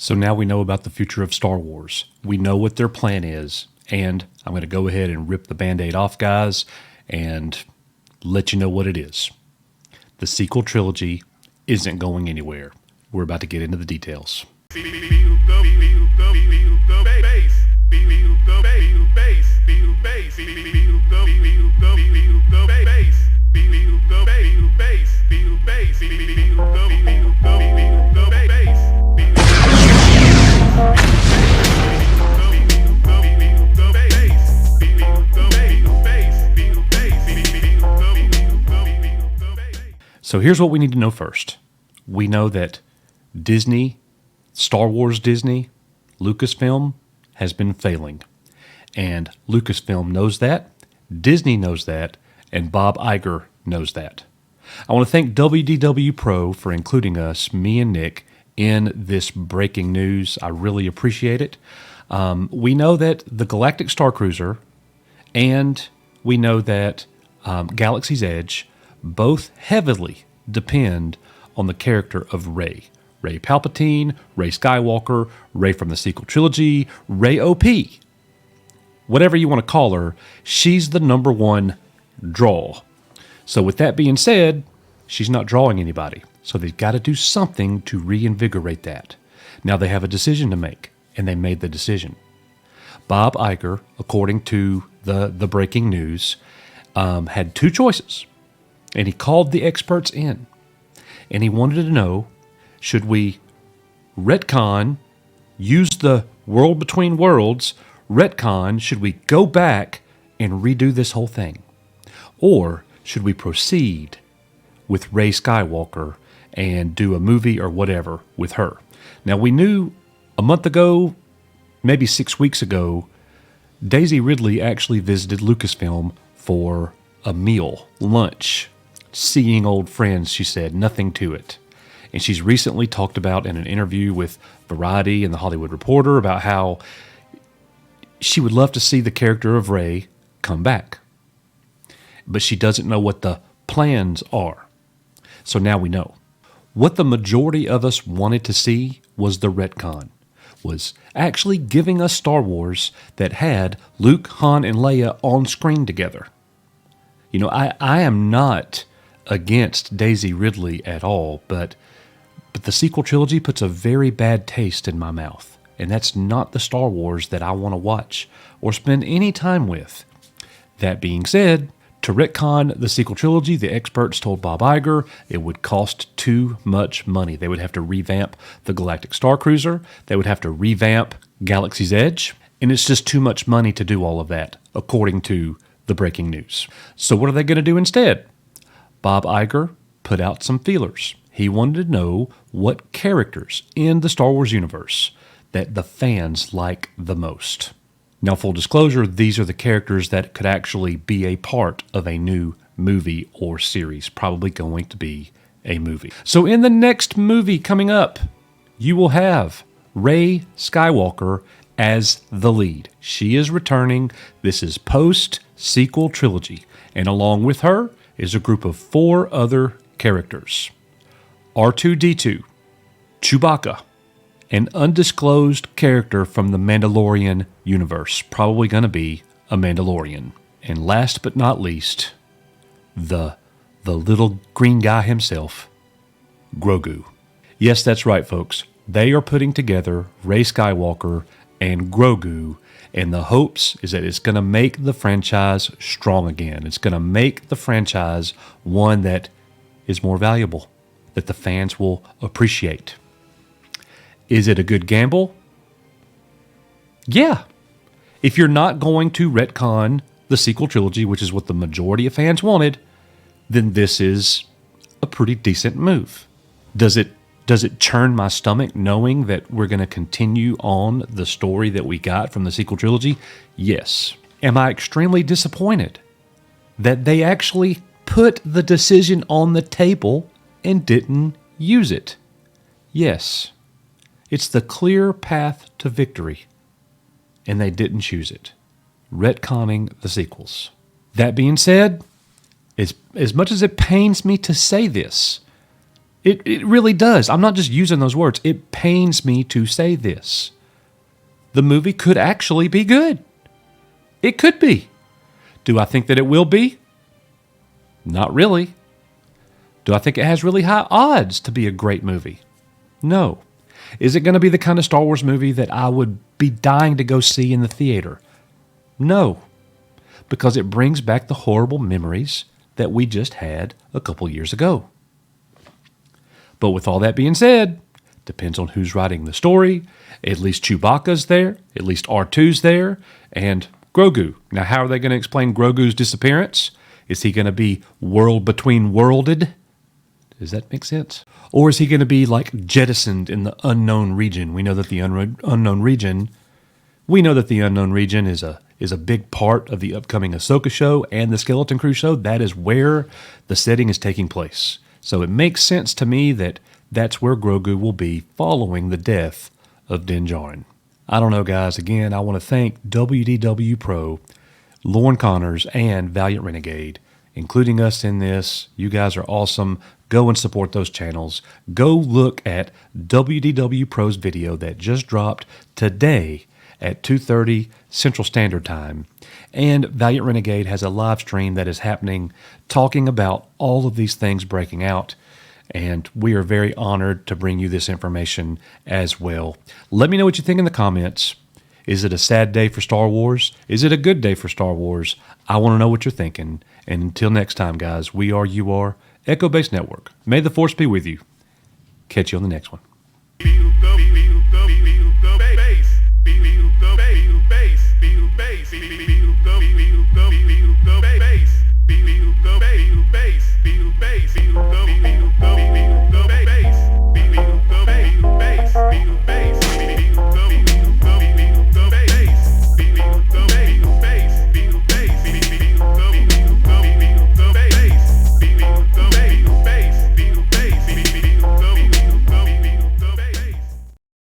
So now we know about the future of Star Wars. We know what their plan is, and I'm going to go ahead and rip the Band-Aid off, guys, and let you know what it is. The sequel trilogy isn't going anywhere. We're about to get into the details. So here's what we need to know first. We know that Disney, Star Wars Disney, Lucasfilm has been failing. And Lucasfilm knows that, Disney knows that, and Bob Iger knows that. I want to thank WDW Pro for including us, me and Nick, in this breaking news. I really appreciate it. We know that the Galactic Star Cruiser and we know that Galaxy's Edge both heavily depend on the character of Rey. Rey Palpatine, Rey Skywalker, Rey from the sequel trilogy, Rey OP. Whatever you want to call her, she's the number one draw. So with that being said, she's not drawing anybody. So they've got to do something to reinvigorate that. Now they have a decision to make, and they made the decision. Bob Iger, according to the breaking news, had two choices. And he called the experts in. And he wanted to know, should we retcon, use the world between worlds, retcon, should we go back and redo this whole thing? Or should we proceed with Rey Skywalker and do a movie or whatever with her? Now, we knew a month ago, maybe 6 weeks ago, Daisy Ridley actually visited Lucasfilm for a meal, lunch. Seeing old friends, she said, nothing to it. And she's recently talked about in an interview with Variety and The Hollywood Reporter about how she would love to see the character of Rey come back. But she doesn't know what the plans are. So now we know. What the majority of us wanted to see was the retcon, was actually giving us Star Wars that had Luke, Han, and Leia on screen together. You know, I am not against Daisy Ridley at all, but the sequel trilogy puts a very bad taste in my mouth, and that's not the Star Wars that I want to watch or spend any time with. That being said, to retcon the sequel trilogy, the experts told Bob Iger it would cost too much money. They would have to revamp the Galactic Star Cruiser, they would have to revamp Galaxy's Edge, and it's just too much money to do all of that, according to the breaking news. So what are they going to do instead? Bob Iger put out some feelers. He wanted to know what characters in the Star Wars universe that the fans like the most. Now, full disclosure, these are the characters that could actually be a part of a new movie or series, probably going to be a movie. So in the next movie coming up, you will have Rey Skywalker as the lead. She is returning. This is post-sequel trilogy. And along with her is a group of 4 other characters. R2-D2, Chewbacca, an undisclosed character from the Mandalorian universe, probably going to be a Mandalorian. And last but not least, the little green guy himself, Grogu. Yes, that's right, folks. They are putting together Rey Skywalker and Grogu, and the hopes is that it's going to make the franchise strong again. It's going to make the franchise one that is more valuable, that the fans will appreciate. Is it a good gamble? Yeah. If you're not going to retcon the sequel trilogy, which is what the majority of fans wanted, then this is a pretty decent move. Does it churn my stomach knowing that we're going to continue on the story that we got from the sequel trilogy? Yes. Am I extremely disappointed that they actually put the decision on the table and didn't use it? Yes. It's the clear path to victory, and they didn't choose it. Retconning the sequels. That being said, as much as it pains me to say this, It really does. I'm not just using those words. It pains me to say this. The movie could actually be good. It could be. Do I think that it will be? Not really. Do I think it has really high odds to be a great movie? No. Is it going to be the kind of Star Wars movie that I would be dying to go see in the theater? No. Because it brings back the horrible memories that we just had a couple years ago. But with all that being said, depends on who's writing the story. At least Chewbacca's there. At least R2's there. And Grogu. Now, how are they going to explain Grogu's disappearance? Is he going to be world between worlded? Does that make sense? Or is he going to be like jettisoned in the unknown region? We know that the unknown region is a big part of the upcoming Ahsoka show and the Skeleton Crew show. That is where the setting is taking place. So it makes sense to me that that's where Grogu will be following the death of Din Djarin. I don't know, guys. Again, I want to thank WDW Pro, Lauren Connors, and Valliant Renegade, including us in this. You guys are awesome. Go and support those channels. Go look at WDW Pro's video that just dropped today at 2:30 Central Standard Time. And Valliant Renegade has a live stream that is happening talking about all of these things breaking out. And we are very honored to bring you this information as well. Let me know what you think in the comments. Is it a sad day for Star Wars? Is it a good day for Star Wars? I want to know what you're thinking. And until next time, guys, we are, you are, Echo Base Network. May the Force be with you. Catch you on the next one.